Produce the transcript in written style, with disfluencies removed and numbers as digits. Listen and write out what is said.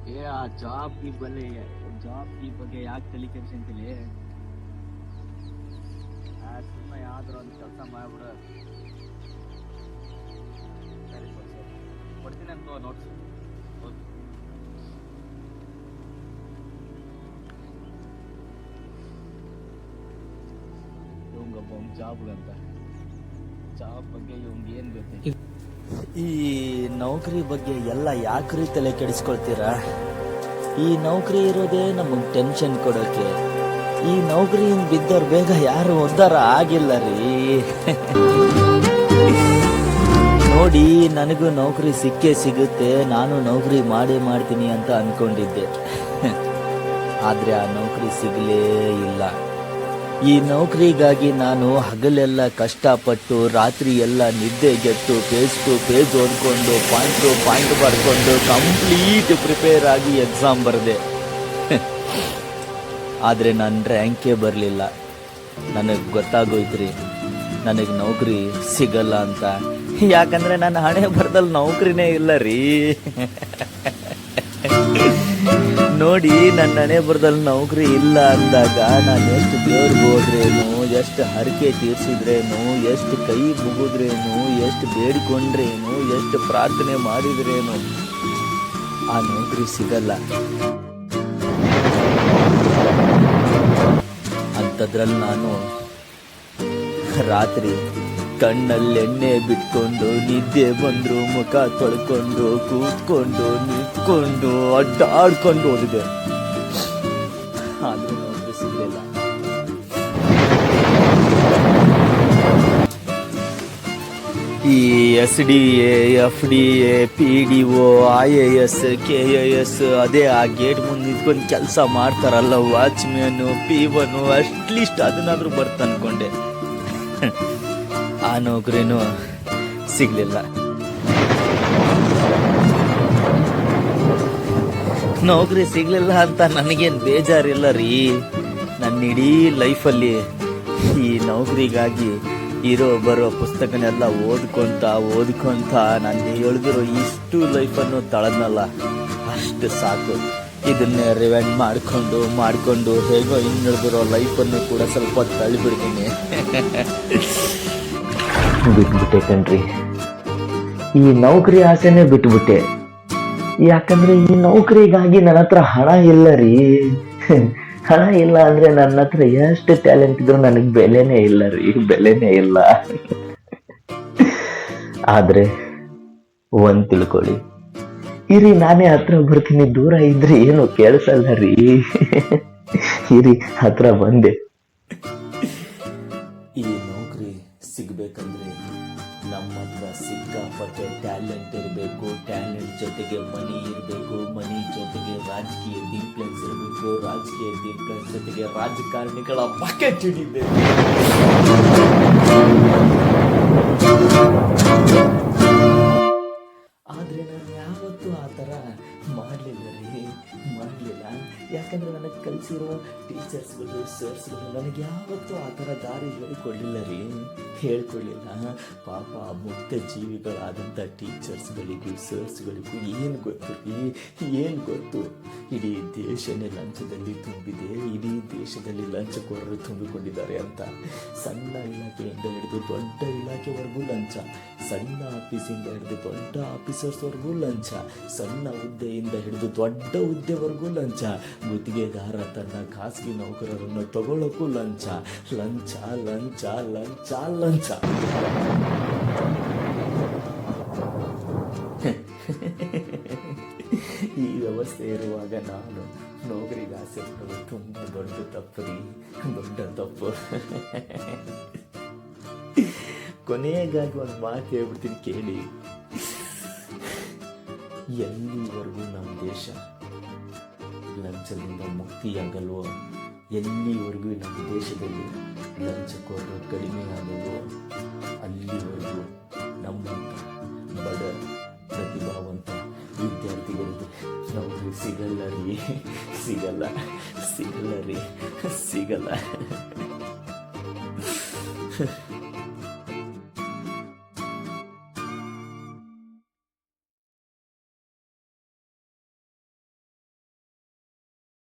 ಆ ಜಾಬ್ ಈ ಬಗ್ಗೆ ಯಾಕೆ ತಲೆ ಕೆಡ್ಸಂತಿಲಿ? ಸುಮ್ಮನೆ ಯಾವ್ದಾರು ಒಂದು ಕೆಲಸ ಮಾಡ್ಬಿಡ. ಸರಿ ಕೊಡ್ತೀನಿ ಅಂತ ನೋಟ್ಸ್. ಇವಂಗೊಬ್ಬ ಜಾಬ್ ಬಗ್ಗೆ ಇವಂಗ ಏನ್ ಗೊತ್ತೈತಿ? ಈ ನೌಕರಿ ಬಗ್ಗೆ ಎಲ್ಲ ಯಾಕ್ರಿ ತಲೆ ಕೆಡಿಸ್ಕೊಳ್ತೀರಾ? ಈ ನೌಕರಿ ಇರೋದೇ ನಮಗ್ ಟೆನ್ಷನ್ ಕೊಡೋಕೆ. ಈ ನೌಕರಿಯಿಂದ ಬಿದ್ದವ್ರು ಬೇಗ ಯಾರು ಉದ್ಧಾರ ಆಗಿಲ್ಲ ರೀ. ನೋಡಿ, ನನಗೂ ನೌಕರಿ ಸಿಕ್ಕೇ ಸಿಗುತ್ತೆ, ನಾನು ನೌಕರಿ ಮಾಡ್ತೀನಿ ಅಂತ ಅನ್ಕೊಂಡಿದ್ದೆ. ಆದ್ರೆ ಆ ನೌಕರಿ ಸಿಗಲೇ ಇಲ್ಲ. ಈ ನೌಕರಿಗಾಗಿ ನಾನು ಹಗಲೆಲ್ಲ ಕಷ್ಟಪಟ್ಟು ರಾತ್ರಿ ಎಲ್ಲ ನಿದ್ದೆಗೆಟ್ಟು ಪೇಜ್ ಟು ಪೇಜ್ ಓದ್ಕೊಂಡು ಪಾಯಿಂಟ್ ಟು ಪಾಯಿಂಟ್ ಬರ್ಕೊಂಡು ಕಂಪ್ಲೀಟ್ ಪ್ರಿಪೇರ್ ಆಗಿ ಎಕ್ಸಾಮ್ ಬರೆದೆ. ಆದರೆ ನನ್ನ ರ್ಯಾಂಕೇ ಬರಲಿಲ್ಲ. ನನಗೆ ಗೊತ್ತಾಗೋಯ್ತ್ರಿ ನನಗೆ ನೌಕರಿ ಸಿಗಲ್ಲ ಅಂತ. ಯಾಕಂದ್ರೆ ನನ್ನ ಹಣೆ ಬರದಲ್ಲಿ ನೌಕರಿನೇ ಇಲ್ಲ ರೀ. ನೋಡಿ, ನನ್ನ ಹಣೆ ಬರದಲ್ಲಿ ನೌಕರಿ ಇಲ್ಲ ಅಂದಾಗ ನಾನು ಎಷ್ಟು ದೇವ್ರಿಗೆ ಹೋದ್ರೇನು, ಎಷ್ಟು ಹರಕೆ ತೀರ್ಸಿದ್ರೇನು, ಎಷ್ಟು ಕೈ ಮುಗಿದ್ರೇನು, ಎಷ್ಟು ಬೇಡಿಕೊಂಡ್ರೇನು, ಎಷ್ಟು ಪ್ರಾರ್ಥನೆ ಮಾಡಿದ್ರೇನು ಆ ನೌಕರಿ ಸಿಗಲ್ಲ. ಅಂಥದ್ರಲ್ಲಿ ನಾನು ರಾತ್ರಿ ಕಣ್ಣಲ್ಲಿ ಎಣ್ಣೆ ಬಿಟ್ಕೊಂಡು ನಿದ್ದೆ ಬಂದ್ರು ಮುಖ ತೊಳ್ಕೊಂಡು ಕೂತ್ಕೊಂಡು ನಿಂತ್ಕೊಂಡು ಅಡ್ಡಾಡ್ಕೊಂಡು ಓದಿದೆ. ಆದ್ರೂ ನೌಕರಿ ಸಿಗಲಿಲ್ಲ. ಈ SDA, FDA, PDO, IAS, KAS ಅದೇ ಆ ಗೇಟ್ ಮುಂದೆ ನಿಂತ್ಕೊಂಡು ಕೆಲಸ ಮಾಡ್ತಾರಲ್ಲ ವಾಚ್ಮ್ಯಾನ್, P1 ಅಟ್ಲೀಸ್ಟ್ ಅದನ್ನಾದ್ರೂ ಬರ್ತ ಅನ್ಕೊಂಡೆ. ಆ ನೌಕರಿನೂ ಸಿಗ್ಲಿಲ್ಲ. ನೌಕರಿ ಸಿಗ್ಲಿಲ್ಲ ಅಂತ ನನಗೇನು ಬೇಜಾರಿಲ್ಲ ರೀ. ನನ್ನ ಇಡೀ ಲೈಫಲ್ಲಿ ಈ ನೌಕರಿಗಾಗಿ ಇರೋ ಬರೋ ಪುಸ್ತಕನೆಲ್ಲ ಓದ್ಕೊಂತ ನಾನು ಎಳ್ದಿರೋ ಇಷ್ಟು ಲೈಫನ್ನು ತಳದ್ನಲ್ಲ, ಅಷ್ಟು ಸಾಕು. ಇದನ್ನೇ ರಿವೈಂಡ್ ಮಾಡಿಕೊಂಡು ಹೇಗೋ ಇನ್ನುಳಿದಿರೋ ಲೈಫನ್ನು ಕೂಡ ಸ್ವಲ್ಪ ತಳ್ಳಿಬಿಡ್ತೀನಿ. ಬಿಟ್ಬಿಟ್ಟೆ ಕಣ್ರಿ, ಈ ನೌಕರಿ ಆಸೆನೆ ಬಿಟ್ಬಿಟ್ಟೆ. ಯಾಕಂದ್ರೆ ಈ ನೌಕರಿಗಾಗಿ ನನ್ನ ಹತ್ರ ಹಣ ಇಲ್ಲ ರೀ. ಹಣ ಇಲ್ಲ ಅಂದ್ರೆ ನನ್ನ ಹತ್ರ ಎಷ್ಟು ಟ್ಯಾಲೆಂಟ್ ಇದ್ರು ನನಗೆ ಬೆಲೆನೇ ಇಲ್ಲ ರೀ, ಬೆಲೆನೇ ಇಲ್ಲ. ಆದ್ರೆ ಒಂದ್ ತಿಳ್ಕೊಳ್ಳಿ, ಇರಿ ನಾನೇ ಹತ್ರ ಬರ್ತೀನಿ, ದೂರ ಇದ್ರೆ ಏನು ಕೇಳಿಸಲ್ಲ ರೀ. ಇರಿ ಹತ್ರ ಬಂದೆ. ಈ ನೌಕರಿ ಸಿಗ್ಬೇಕಂದ್ರೆ ನಮ್ಮ ಹತ್ರ ಸಿಕ್ಕಾಪಟ್ಟೆ ಟ್ಯಾಲೆಂಟ್ ಇರಬೇಕು, ಟ್ಯಾಲೆಂಟ್ ಜೊತೆಗೆ ಮನಿ ಇರಬೇಕು, ಮನಿ ಜೊತೆಗೆ ರಾಜಕೀಯದ ಇನ್ಫ್ಲುಯೆನ್ಸ್ ಇರಬೇಕು, ರಾಜಕೀಯದ ಇನ್ಫ್ಲುಯೆನ್ಸ್ ಜೊತೆಗೆ ರಾಜಕಾರಣಿಗಳ ಬಕೆಟ್ ಹಿಡಿಬೇಕು. ಆದ್ರೆ ನಾನು ಯಾವತ್ತೂ ಆ ಥರ ಮಾಡಲಿಲ್ಲ ರೀ, ಮಾಡಲಿಲ್ಲ. ಯಾಕಂದ್ರೆ ನನಗೆ ಕಲಿಸಿರೋ ಟೀಚರ್ಸ್ಗಳು, ಸರ್ಸ್ಗಳು ನನಗೆ ಯಾವತ್ತೂ ಆ ಥರ ದಾರಿ ಹೇಳ್ಕೊಡ್ಲಿಲ್ಲ. ಪಾಪ ಮುಕ್ತ ಜೀವಿಗಳಾದಂಥ ಟೀಚರ್ಸ್ಗಳಿಗೂ ಸರ್ಸ್ಗಳಿಗೂ ಏನು ಗೊತ್ತು? ಇಡೀ ದೇಶನೇ ಲಂಚದಲ್ಲಿ ತುಂಬಿದೆ, ಇಡೀ ದೇಶದಲ್ಲಿ ಲಂಚಕೋರರು ತುಂಬಿಕೊಂಡಿದ್ದಾರೆ ಅಂತ. ಸಣ್ಣ ಇಲಾಖೆಯಿಂದ ಹಿಡಿದು ದೊಡ್ಡ ಇಲಾಖೆವರೆಗೂ ಲಂಚ, ಸಣ್ಣ ಆಫೀಸಿಂದ ಹಿಡಿದು ದೊಡ್ಡ ಆಫೀಸರ್ಸ್ವರೆಗೂ ಲಂಚ, ಸಣ್ಣ ಹುದ್ದೆಯಿಂದ ಹಿಡಿದು ದೊಡ್ಡ ಹುದ್ದೆವರೆಗೂ ಲಂಚ, ಗುತ್ತಿಗೆದಾರ ತನ್ನ ಖಾಸಗಿ ನೌಕರರನ್ನು ತಗೊಳ್ಳೋಕ್ಕೂ ಲಂಚ. ಈ ವ್ಯವಸ್ಥೆ ಇರುವಾಗ ನಾನು ನೌಕರಿಗೆ ಆಸೆ ಪಡೋದು ತುಂಬ ದೊಡ್ಡ ತಪ್ಪು. ಕೊನೆಯಗಾಗಿ ಒಂದು ಮಾತು ಹೇಳ್ಬಿಡ್ತೀನಿ ಕೇಳಿ. ಎಲ್ಲಿವರೆಗೂ ನಮ್ಮ ದೇಶ ಲಂಚದಿಂದ ಮುಕ್ತಿಯಾಗಲ್ವೋ, ಎಲ್ಲಿವರೆಗೂ ನಮ್ಮ ದೇಶದಲ್ಲಿ ಲಂಚಕೋರರು ಕಡಿಮೆ ಆಗಲ್ವೋ, ಅಲ್ಲಿವರೆಗೂ ನಮ್ಮಂಥ ಬಡ ಪ್ರತಿಭಾವಂತ ವಿದ್ಯಾರ್ಥಿಗಳಿಗೆ ನೌಕರಿ ಸಿಗಲ್ಲ ರೀ.